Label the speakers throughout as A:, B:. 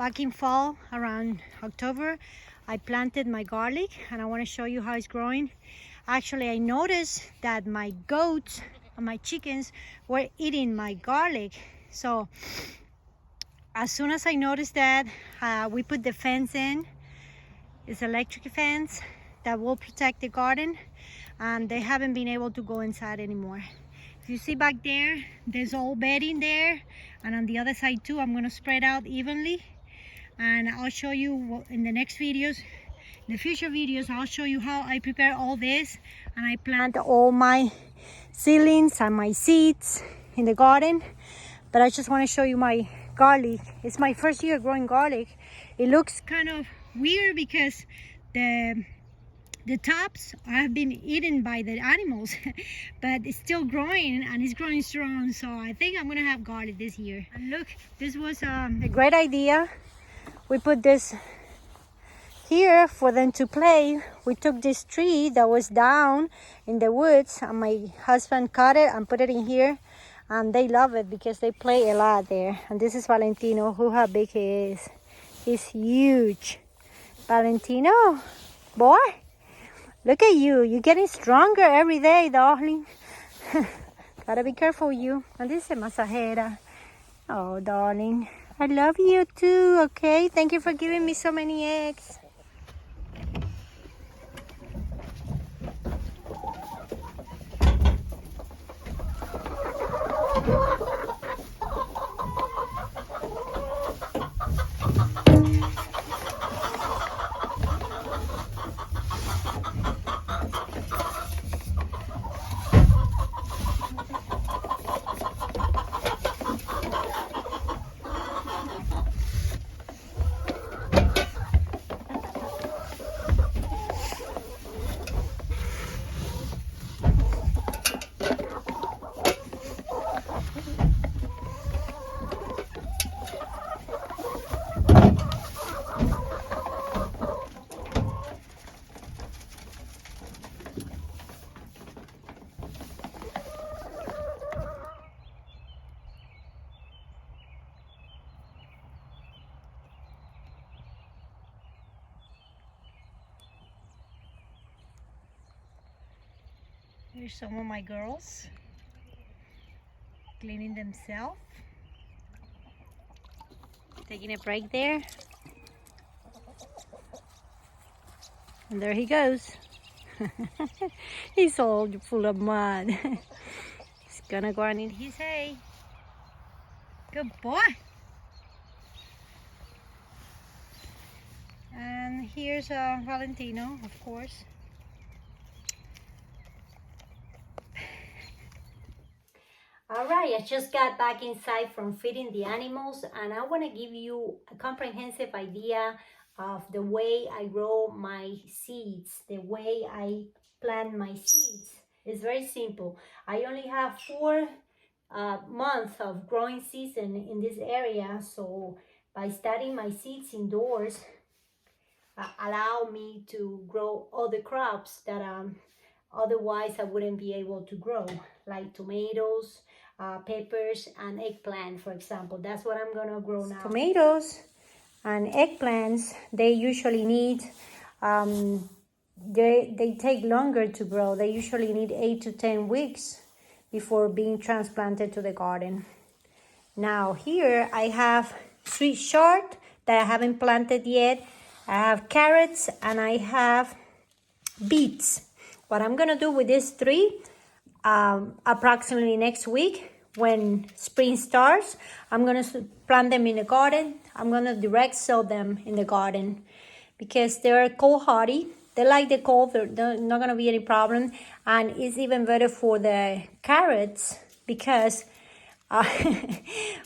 A: Back in fall, around October, I planted my garlic and I want to show you how it's growing. Actually, I noticed that my goats and my chickens were eating my garlic. So as soon as I noticed that, we put the fence in. It's electric fence that will protect the garden, and they haven't been able to go inside anymore. If you see back there, there's all bedding there, and on the other side too. I'm going to spread out evenly, and I'll show you in the next videos, in the future videos, I'll show you how I prepare all this, and I plant all my seedlings and my seeds in the garden. But I just want to show you my garlic. It's my first year growing garlic. It looks kind of weird because the tops have been eaten by the animals, but it's still growing and it's growing strong. So I think I'm gonna have garlic this year. And look, this was a great idea. We put this here for them to play. We took this tree that was down in the woods and my husband cut it and put it in here, and they love it because they play a lot there. And this is Valentino. Who, how big he is. He's huge. Valentino, boy, look at you. You're getting stronger every day, darling. Gotta be careful, you. And this is masajera. Oh, darling, I love you too, okay? Thank you for giving me so many eggs. Here's some of my girls cleaning themselves, taking a break there. And there he goes. He's all full of mud. He's gonna go and eat his hay. Good boy. And here's Valentino, of course. Alright, I just got back inside from feeding the animals, and I want to give you a comprehensive idea of the way I grow my seeds, the way I plant my seeds. It's very simple. I only have 4 months of growing season in this area, so by starting my seeds indoors allow me to grow other crops that otherwise I wouldn't be able to grow, like tomatoes, peppers, and eggplant, for example. That's what I'm gonna grow now. Tomatoes and eggplants, they usually need, they take longer to grow. They usually need 8 to 10 weeks before being transplanted to the garden. Now here I have sweet short that I haven't planted yet. I have carrots and I have beets. What I'm gonna do with these 3, approximately next week when spring starts, I'm gonna plant them in the garden. I'm gonna direct sow them in the garden because they're cold hardy. They like the cold. They're not gonna be any problem, and it's even better for the carrots because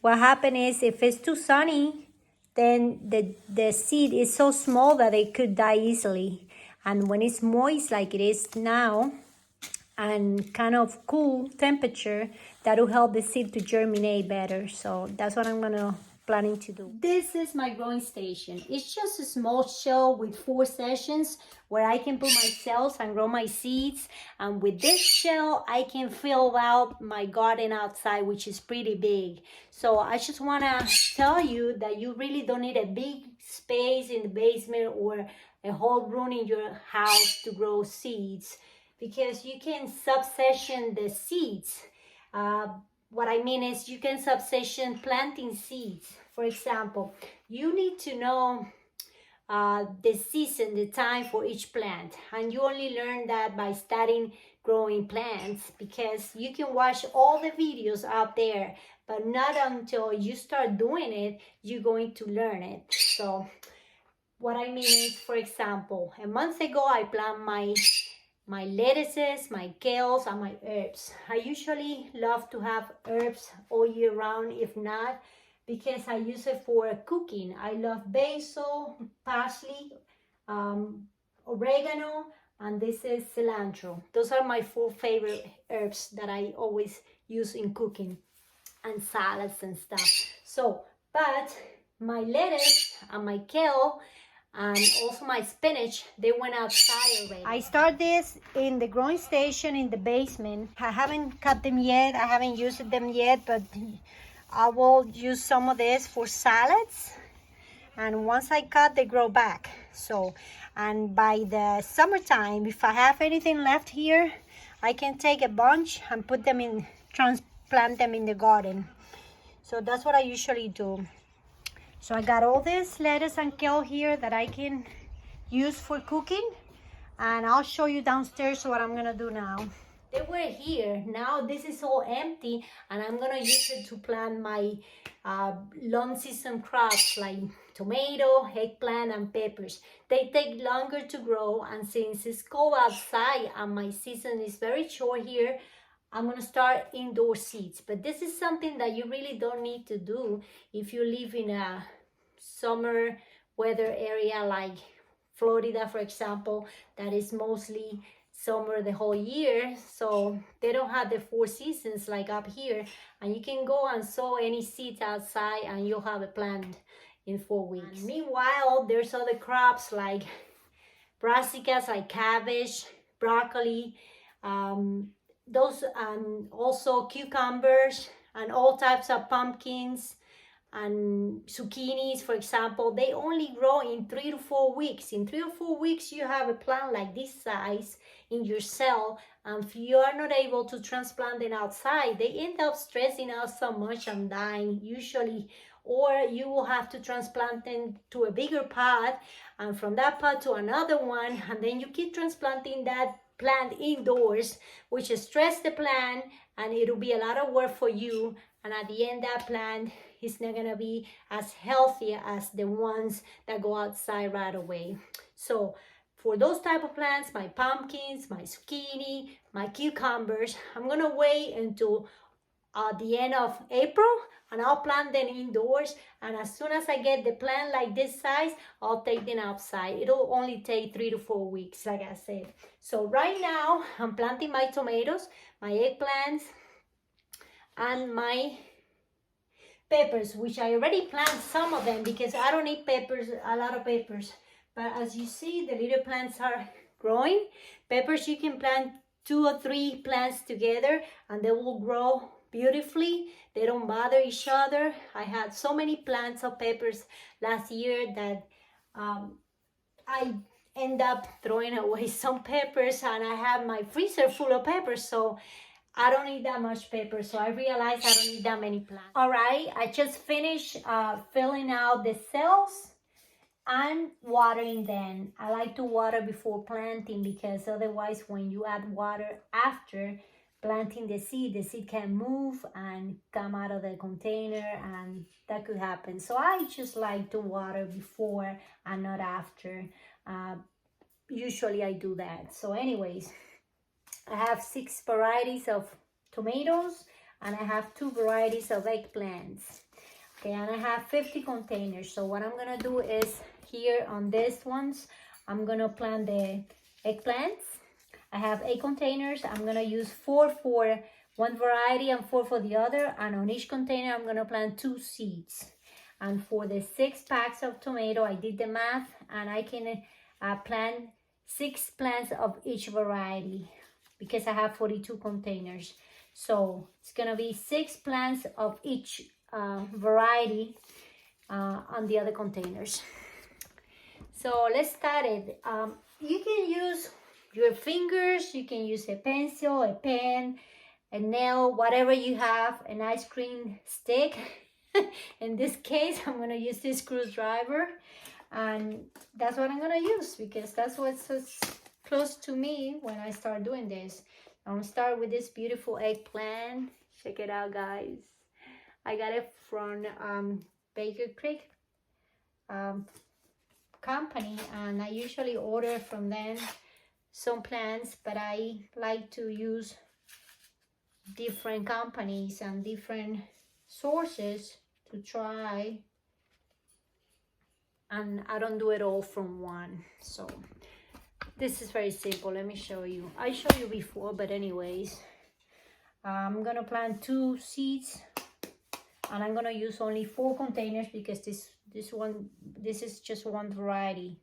A: what happens is if it's too sunny, then the seed is so small that it could die easily. And when it's moist like it is now and kind of cool temperature, that will help the seed to germinate better. So that's what I'm gonna planning to do. This is my growing station. It's just a small shell with 4 sections where I can put my cells and grow my seeds. And with this shell, I can fill out my garden outside, which is pretty big. So I just want to tell you that you really don't need a big space in the basement or a whole room in your house to grow seeds, because you can subsection the seeds. What I mean is you can subsection planting seeds. For example, you need to know the season, the time for each plant, and you only learn that by studying growing plants, because you can watch all the videos out there, but not until you start doing it you're going to learn it. So what I mean is, for example, a month ago I planted my lettuces, my kales, and my herbs. I usually love to have herbs all year round, if not, because I use it for cooking. I love basil, parsley, oregano, and this is cilantro. Those are my 4 favorite herbs that I always use in cooking and salads and stuff. So, but my lettuce and my kale and also my spinach, they went outside already. I start this in the growing station in the basement. I haven't cut them yet, I haven't used them yet, but I will use some of this for salads, and once I cut, they grow back. So, and by the summertime, if I have anything left here, I can take a bunch and put them in, transplant them in the garden. So that's what I usually do. So I got all this lettuce and kale here that I can use for cooking, and I'll show you downstairs what I'm gonna do now. They were here, now this is all empty, and I'm gonna use it to plant my long season crops like tomato, eggplant, and peppers. They take longer to grow, and since it's cold outside and my season is very short here, I'm gonna start indoor seeds. But this is something that you really don't need to do if you live in a summer weather area like Florida, for example, that is mostly summer the whole year. So they don't have the 4 seasons like up here, and you can go and sow any seeds outside and you'll have a plant in 4 weeks. And meanwhile, there's other crops like brassicas, like cabbage, broccoli, those, and also cucumbers and all types of pumpkins and zucchinis, for example. They only grow in 3 to 4 weeks. In 3 or 4 weeks, you have a plant like this size in your cell, and if you are not able to transplant them outside, they end up stressing out so much and dying usually, or you will have to transplant them to a bigger pot, and from that pot to another one, and then you keep transplanting that plant indoors, which stress the plant, and it'll be a lot of work for you, and at the end that plant is not gonna be as healthy as the ones that go outside right away. So for those type of plants, my pumpkins, my zucchini, my cucumbers, I'm gonna wait until the end of April, and I'll plant them indoors, and as soon as I get the plant like this size, I'll take them outside. It'll only take 3 to 4 weeks, like I said. So right now I'm planting my tomatoes, my eggplants, and my peppers, which I already planted some of them because I don't need peppers, a lot of peppers. But as you see, the little plants are growing. Peppers, you can plant 2 or 3 plants together and they will grow beautifully. They don't bother each other. I had so many plants of peppers last year that I end up throwing away some peppers, and I have my freezer full of peppers, so I don't need that much pepper. So I realized I don't need that many plants. All right, I just finished filling out the cells and watering them. I like to water before planting, because otherwise when you add water after planting the seed can move and come out of the container, and that could happen. So I just like to water before and not after. Usually I do that. So anyways, I have 6 varieties of tomatoes, and I have 2 varieties of eggplants. Okay, and I have 50 containers. So what I'm gonna do is, here on these ones, I'm gonna plant the eggplants. I have 8 containers. I'm gonna use 4 for one variety and 4 for the other, and on each container I'm gonna plant 2 seeds. And for the 6 packs of tomato, I did the math, and I can plant 6 plants of each variety because I have 42 containers. So it's gonna be 6 plants of each variety on the other containers. So let's start it. You can use your fingers, you can use a pencil, a pen, a nail, whatever you have, an ice cream stick. In this case, I'm gonna use this screwdriver, and that's what I'm gonna use because that's what's so close to me when I start doing this. I'm gonna start with this beautiful eggplant. Check it out, guys. I got it from Baker Creek company, and I usually order from them some plants, but I like to use different companies and different sources to try, and I don't do it all from one. So this is very simple. Let me show you. I showed you before, but anyways, I'm gonna plant 2 seeds, and I'm gonna use only 4 containers because this is just one variety.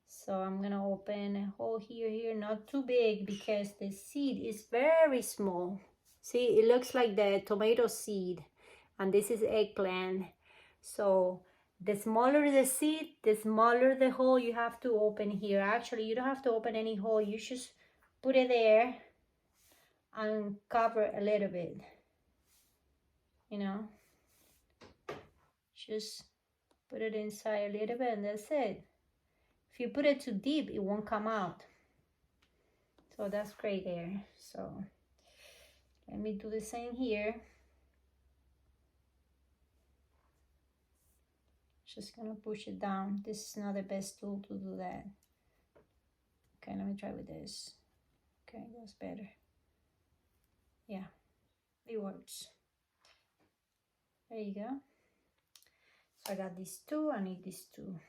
A: So I'm gonna open a hole here, not too big because the seed is very small. See, it looks like the tomato seed, and this is eggplant. So the smaller the seed, the smaller the hole you have to open here. Actually, you don't have to open any hole. You just put it there and cover a little bit, you know. Just put it inside a little bit, and that's it. If you put it too deep, it won't come out. So that's great there. So let me do the same here. Just gonna push it down. This is not the best tool to do that. Okay, let me try with this. Okay, that's better. Yeah, it works. There you go. So I got these 2, I need these 2.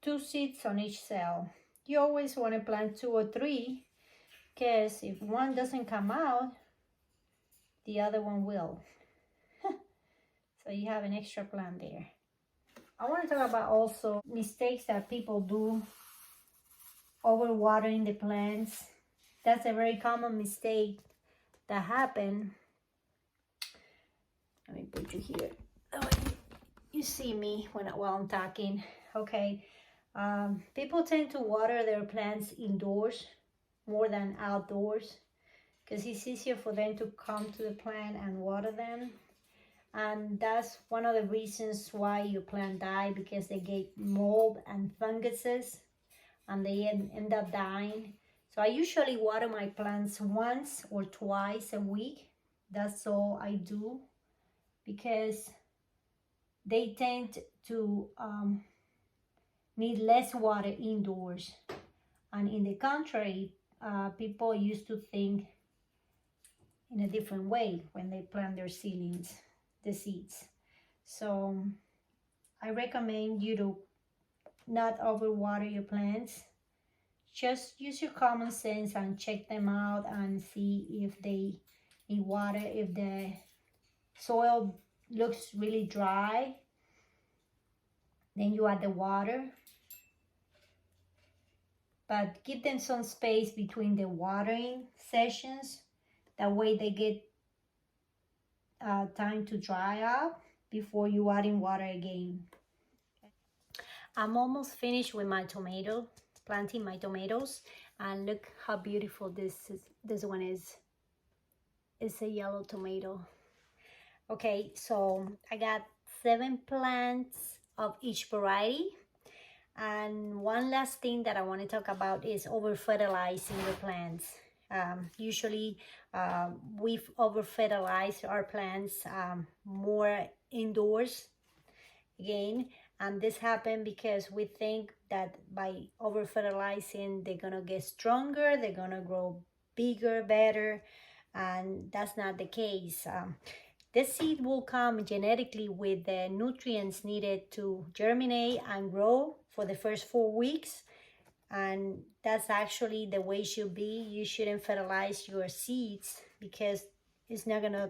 A: 2 seeds on each cell. You always want to plant 2 or 3, because if one doesn't come out, the other one will. So you have an extra plant there. I want to talk about also mistakes that people do overwatering the plants. That's a very common mistake that happen. Let me put you here. Oh, you see me while I'm talking. Okay. People tend to water their plants indoors more than outdoors because it's easier for them to come to the plant and water them. And that's one of the reasons why your plant die, because they get mold and funguses and they end up dying. So I usually water my plants once or twice a week. That's all I do, because they tend to need less water indoors. And in the contrary, people used to think in a different way when they plant their seedlings, the seeds. So I recommend you to not overwater your plants. Just use your common sense and check them out and see if they need water. If the soil looks really dry, then you add the water. But give them some space between the watering sessions. That way they get time to dry up before you add in water again. I'm almost finished with my tomato, planting my tomatoes, and look how beautiful this one is. It's a yellow tomato. Okay, so I got 7 plants of each variety. And one last thing that I want to talk about is over fertilizing your plants. Usually we over fertilize our plants more indoors again, and this happened because we think that by over fertilizing they're gonna get stronger, they're gonna grow bigger, better, and that's not the case. The seed will come genetically with the nutrients needed to germinate and grow for the first 4 weeks. And that's actually the way it should be. You shouldn't fertilize your seeds because it's not gonna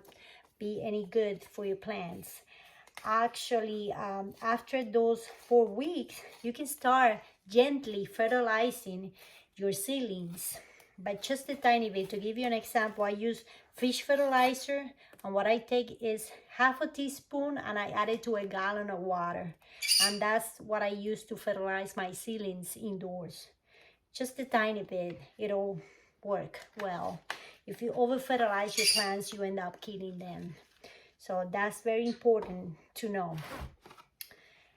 A: be any good for your plants. actually after those 4 weeks, you can start gently fertilizing your seedlings, but just a tiny bit. To give you an example, I use fish fertilizer, and what I take is half a teaspoon and I add it to a gallon of water, and that's what I use to fertilize my seedlings indoors. Just a tiny bit, it'll work well. If you over fertilize your plants, you end up killing them. So that's very important to know.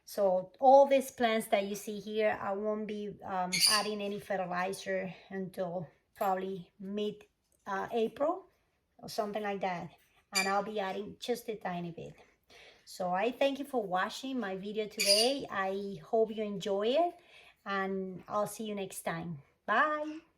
A: So all these plants that you see here, I won't be adding any fertilizer until probably mid-April or something like that. And I'll be adding just a tiny bit. So I thank you for watching my video today. I hope you enjoy it, and I'll see you next time. Bye.